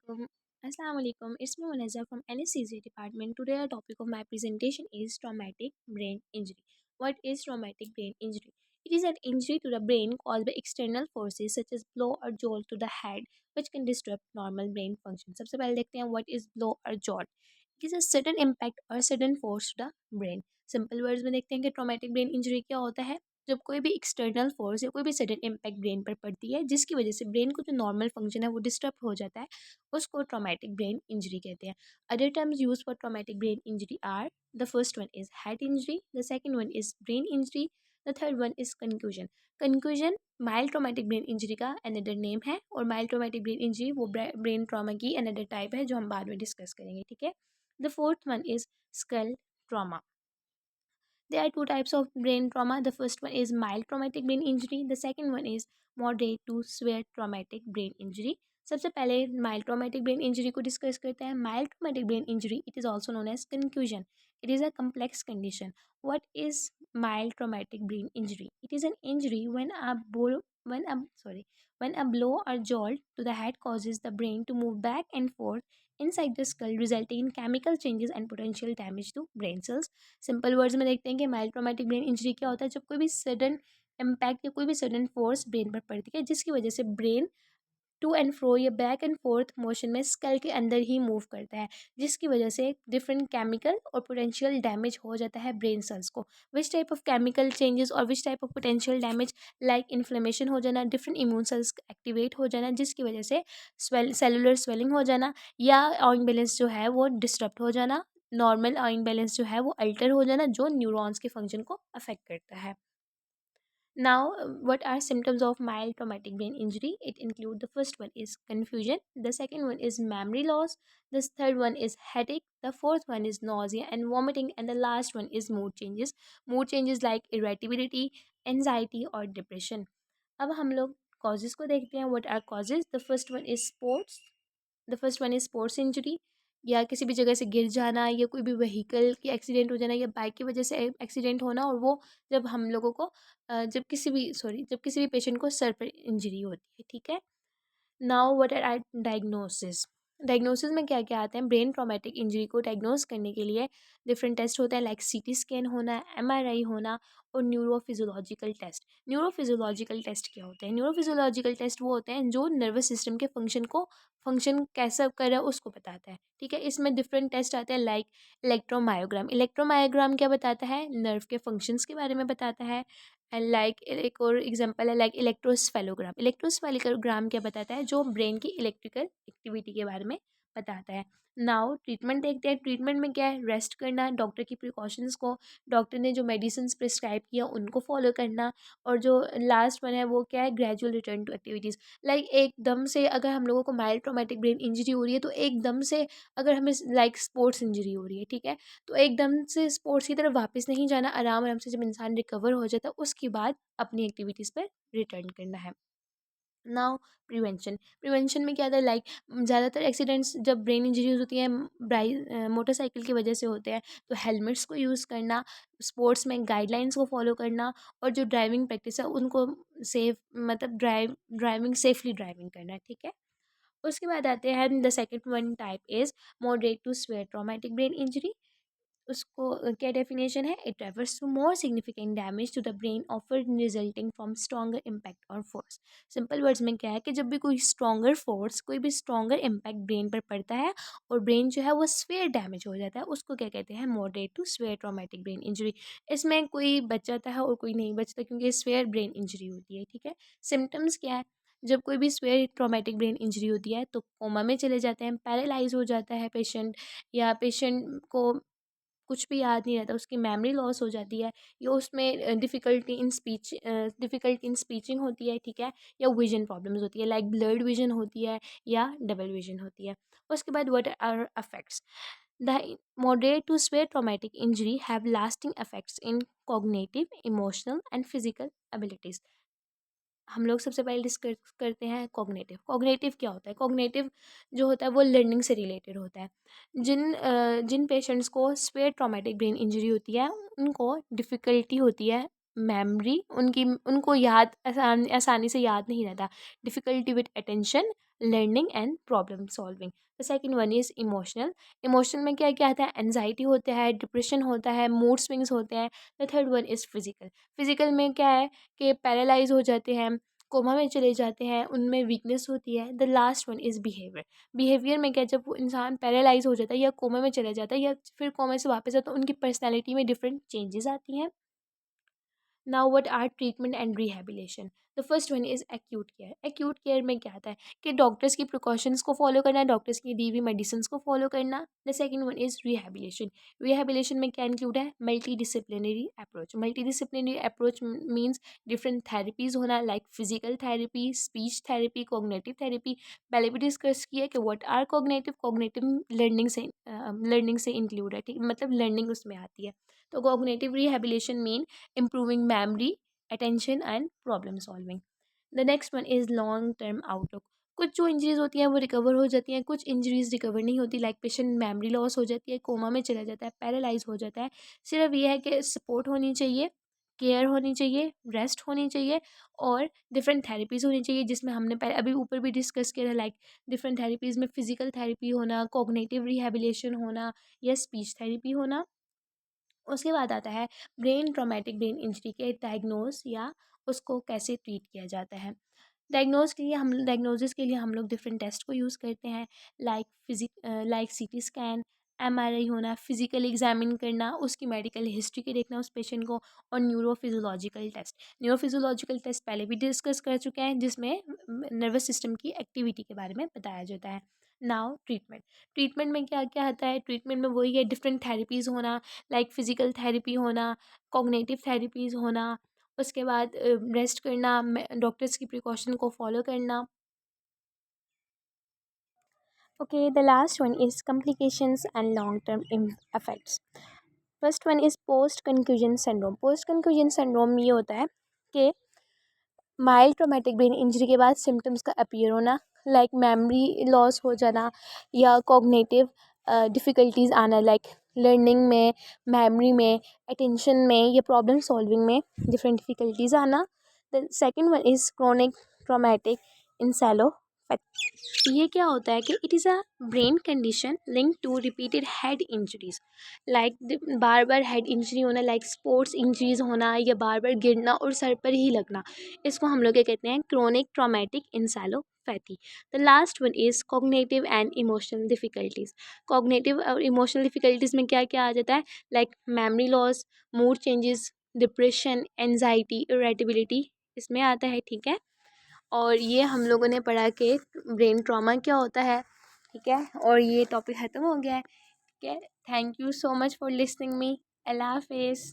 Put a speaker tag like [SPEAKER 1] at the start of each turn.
[SPEAKER 1] Um, Assalamu alaikum. It's me Munazza from anesthesia department. Today, the topic of my presentation is traumatic brain injury. What is traumatic brain injury? It is an injury to the brain caused by external forces such as blow or jolt to the head, which can disrupt normal brain function. सबसे पहले देखते हैं what is blow or jolt. It is a sudden impact or sudden force to the brain. Simple words में देखते हैं कि traumatic brain injury क्या होता है। जब कोई भी एक्सटर्नल फोर्स या कोई भी सडन इम्पैक्ट ब्रेन पर पड़ती है जिसकी वजह से ब्रेन को जो नॉर्मल फंक्शन है वो डिस्टर्ब हो जाता है, उसको ट्रॉमेटिक ब्रेन इंजरी कहते हैं. Other terms use for traumatic brain injury are the first one is head injury, the second one is brain injury, the third one is concussion. Concussion mild traumatic brain injury का another name है और mild traumatic brain injury वो brain trauma की another type है जो हम बाद में डिस्कस करेंगे. ठीक है. The fourth one is skull trauma. There are two types of brain trauma. The first one is mild traumatic brain injury. The second one is moderate to severe traumatic brain injury. सबसे पहले mild traumatic brain injury को discuss करते हैं. Mild traumatic brain injury it is also known as concussion. It is a complex condition. What is mild traumatic brain injury? It is an injury when a blow or jolt to the head causes the brain to move back and forth inside the skull, resulting in chemical changes and potential damage to brain cells. Simple words में देखते हैं कि mild traumatic brain injury क्या होता है. जब कोई भी सडन इम्पैक्ट या कोई भी सडन फोर्स ब्रेन पर पड़ती है जिसकी वजह से ब्रेन टू एंड फ्रो या बैक एंड फोर्थ मोशन में स्कल के अंदर ही मूव करता है, जिसकी वजह से डिफरेंट केमिकल और पोटेंशियल डैमेज हो जाता है ब्रेन सेल्स को. Which type of chemical changes और which type of potential damage, like inflammation हो जाना, डिफरेंट इम्यून सेल्स एक्टिवेट हो जाना जिसकी वजह से सेलुलर स्वेलिंग हो जाना या आयन बैलेंस जो है वो डिस्टर्ब हो जाना, नॉर्मल आयन बैलेंस जो है वो अल्टर हो जाना जो न्यूरॉन्स के फंक्शन को अफेक्ट करता है. Now, what are symptoms of mild traumatic brain injury? It include the first one is confusion, the second one is memory loss, the third one is headache, the fourth one is nausea and vomiting, and the last one is mood changes. Mood changes like irritability, anxiety or depression. अब हम लोग causes को देखते हैं. What are causes? The first one is sports injury, या किसी भी जगह से गिर जाना या कोई भी व्हीकल की एक्सीडेंट हो जाना या बाइक की वजह से एक्सीडेंट होना, और वो जब हम लोगों को जब किसी भी पेशेंट को सर पर इंजरी होती है. ठीक है. Now what are diagnosis. Diagnosis में क्या क्या आते हैं. ब्रेन ट्रॉमेटिक इंजरी को डायग्नोस करने के लिए डिफरेंट टेस्ट होते हैं, लाइक सीटी स्कैन होना, एमआरआई होना और न्यूरोफिजियोलॉजिकल टेस्ट. न्यूरोफिजियोलॉजिकल टेस्ट क्या होते हैं. न्यूरोफिजियोलॉजिकल टेस्ट वो होते हैं जो नर्वस सिस्टम के फंक्शन कैसा कर रहा है उसको बताता है. ठीक है. इसमें डिफरेंट टेस्ट आते हैं, लाइक इलेक्ट्रोमायोग्राम. इलेक्ट्रोमायोग्राम क्या बताता है. नर्व के फंक्शंस के बारे में बताता है. एंड लाइक एक और एग्जांपल है लाइक इलेक्ट्रोस्फेलोग्राम. इलेक्ट्रोस्फेलोग्राम क्या बताता है. जो ब्रेन की इलेक्ट्रिकल एक्टिविटी के बारे में बताता है. नाउ ट्रीटमेंट देखते हैं. ट्रीटमेंट में क्या है. रेस्ट करना, डॉक्टर की प्रिकॉशंस को, डॉक्टर ने जो मेडिसिन प्रिस्क्राइब किया उनको फॉलो करना, और जो लास्ट वन है वो क्या है. Gradual return to activities. Like एकदम से अगर हम लोगों को माइल्ड ट्रॉमेटिक ब्रेन इंजरी हो रही है तो एकदम से अगर हमें लाइक स्पोर्ट्स इंजरी हो रही है, ठीक है, तो एकदम से स्पोर्ट्स की तरफ वापस नहीं जाना. आराम आराम से जब इंसान रिकवर हो जाता है उसके बाद अपनी एक्टिविटीज़ पर रिटर्न करना है. Now prevention. प्रिवेंशन में क्या था. लाइक ज़्यादातर एक्सीडेंट्स जब ब्रेन इंजरीज होती हैं मोटरसाइकिल की वजह से होते हैं, तो हेलमेट्स को यूज़ करना, स्पोर्ट्स में गाइडलाइंस को फॉलो करना, और जो ड्राइविंग प्रैक्टिस है उनको सेफ मतलब सेफली ड्राइविंग करना. ठीक है. उसके बाद आते हैं the second one type is moderate to severe traumatic brain injury. उसको क्या डेफिनेशन है. It refers to more significant damage to the brain ऑफर resulting from stronger impact or force. Simple words में क्या है कि जब भी कोई भी स्ट्रॉन्गर इम्पैक्ट ब्रेन पर पड़ता है और ब्रेन जो है वो स्फेयर डैमेज हो जाता है, उसको क्या कहते हैं. Moderate to severe traumatic brain injury. इसमें कोई बच जाता है और कोई नहीं बचता क्योंकि स्फेयर ब्रेन इंजरी होती है. ठीक है. सिम्टम्स क्या है. जब कोई भी स्फेयर ट्रॉमेटिक ब्रेन इंजरी होती है तो कोमा में चले जाते हैं, पैरालाइज हो जाता है पेशेंट, या पेशेंट को कुछ भी याद नहीं रहता, उसकी मेमोरी लॉस हो जाती है, या उसमें डिफ़िकल्टी इन स्पीचिंग होती है. ठीक है. या विजन प्रॉब्लम्स होती है, लाइक ब्लर्ड विजन होती है या डबल विजन होती है. उसके बाद what are effects. The moderate to severe traumatic injury have lasting effects in cognitive, emotional and physical abilities. हम लोग सबसे पहले डिस्कस करते हैं कॉग्निटिव. कॉग्निटिव क्या होता है. कॉग्निटिव जो होता है वो लर्निंग से रिलेटेड होता है. जिन पेशेंट्स को स्पेयर ट्रॉमेटिक ब्रेन इंजरी होती है उनको डिफ़िकल्टी होती है मेमोरी, उनको याद आसानी से याद नहीं रहता. Difficulty with attention, learning and problem solving. The second one is emotional. Emotional में क्या क्या आता है, एनजाइटी होता है, डिप्रेशन होता है, मूड स्विंग्स होते हैं। The third one is physical. Physical में क्या है कि पैरालाइज हो जाते हैं, कोमा में चले जाते हैं, उनमें वीकनेस होती है। The last one is behaviour. Behaviour में क्या, जब वो इंसान पैरालाइज हो जाता है या कोमा में चला जाता है या फिर कोमा से वापस आता है, तो उनकी पर्सनैलिटी में डिफरेंट चेंजेस आती हैं। Now what are treatment and rehabilitation. The first one is acute care. Acute care में क्या आता है कि डॉक्टर्स की प्रिकॉशंस को फॉलो करना, डॉक्टर्स की दी हुई मेडिसिन को फॉलो करना। The second one is rehabilitation. Rehabilitation में क्या इंक्लूड है, multi disciplinary approach. Multi disciplinary approach means different therapies होना, like physical therapy, speech therapy, cognitive therapy. पहले भी डिस्कस किया कि what are cognitive. Cognitive learning से इंक्लूड है, ठीक, मतलब लर्निंग उसमें आती है। तो cognitive rehabilitation mean improving memory, attention and problem solving. The next one is long term outlook. कुछ जो इंजरीज होती हैं वो रिकवर हो जाती हैं, कुछ इंजरीज रिकवर नहीं होती, लाइक पेशेंट मेमोरी लॉस हो जाती है, कोमा में चला जाता है, पैरालाइज हो जाता है। सिर्फ ये है कि सपोर्ट होनी चाहिए, केयर होनी चाहिए, रेस्ट होनी चाहिए और डिफरेंट थेरेपीज़ होनी चाहिए, जिसमें हमने पहले अभी ऊपर भी डिस्कस किया था, लाइक डिफरेंट थेरेपीज़ में फिजिकल थेरेपी होना, कॉग्निटिव रिहैबिलिटेशन होना या स्पीच थेरेपी होना। उसके बाद आता है ब्रेन ट्रॉमेटिक ब्रेन इंजरी के डायग्नोस या उसको कैसे ट्रीट किया जाता है। डायग्नोसिस के लिए हम लोग डिफरेंट टेस्ट को यूज़ करते हैं, लाइक सीटी स्कैन, एमआरआई होना, फिजिकल एग्जामिन करना, उसकी मेडिकल हिस्ट्री के देखना उस पेशेंट को, और न्यूरोफिजियोलॉजिकल टेस्ट। न्यूरोफिजियोलॉजिकल टेस्ट पहले भी डिस्कस कर चुके हैं, जिसमें नर्वस सिस्टम की एक्टिविटी के बारे में बताया जाता है। Now treatment. ट्रीटमेंट में क्या क्या आता है, ट्रीटमेंट में वही है, डिफरेंट थेरेपीज़ होना, लाइक फिजिकल थेरेपी होना, कॉग्निटिव थेरेपीज़ होना, उसके बाद रेस्ट करना, डॉक्टर्स की प्रिकॉशन को फॉलो करना। Okay, the last one is complications and long term effects. First one is post concussion syndrome. Post concussion syndrome ये होता है कि माइल्ड ट्रॉमेटिक ब्रेन इंजरी के बाद सिम्टम्स का अपीयर होना, लाइक मेमोरी लॉस हो जाना या कॉग्निटिव डिफ़िकल्टीज आना, लाइक लर्निंग में, मेमोरी में, अटेंशन में या प्रॉब्लम सॉल्विंग में डिफरेंट डिफ़िकल्टीज आना। The second one is chronic traumatic encephalopathy. ये क्या होता है कि it is a brain condition link to repeated head injuries, like बार बार हेड इंजरी होना, लाइक स्पोर्ट्स इंजरीज होना या बार बार गिरना और सर पर ही लगना, इसको हम लोग क्या कहते हैं, chronic traumatic encephalopathy. The last one is cognitive and emotional difficulties. Cognitive और इमोशनल डिफ़िकल्टीज़ में क्या क्या आ जाता है, like memory loss, mood changes, depression, anxiety, irritability, इसमें आता है, ठीक है। और ये हम लोगों ने पढ़ा कि ब्रेन ट्रॉमा क्या होता है, ठीक है, और ये टॉपिक ख़त्म हो गया है, ठीक है। Thank you so much for listening me. अल्लाह हाफिज़।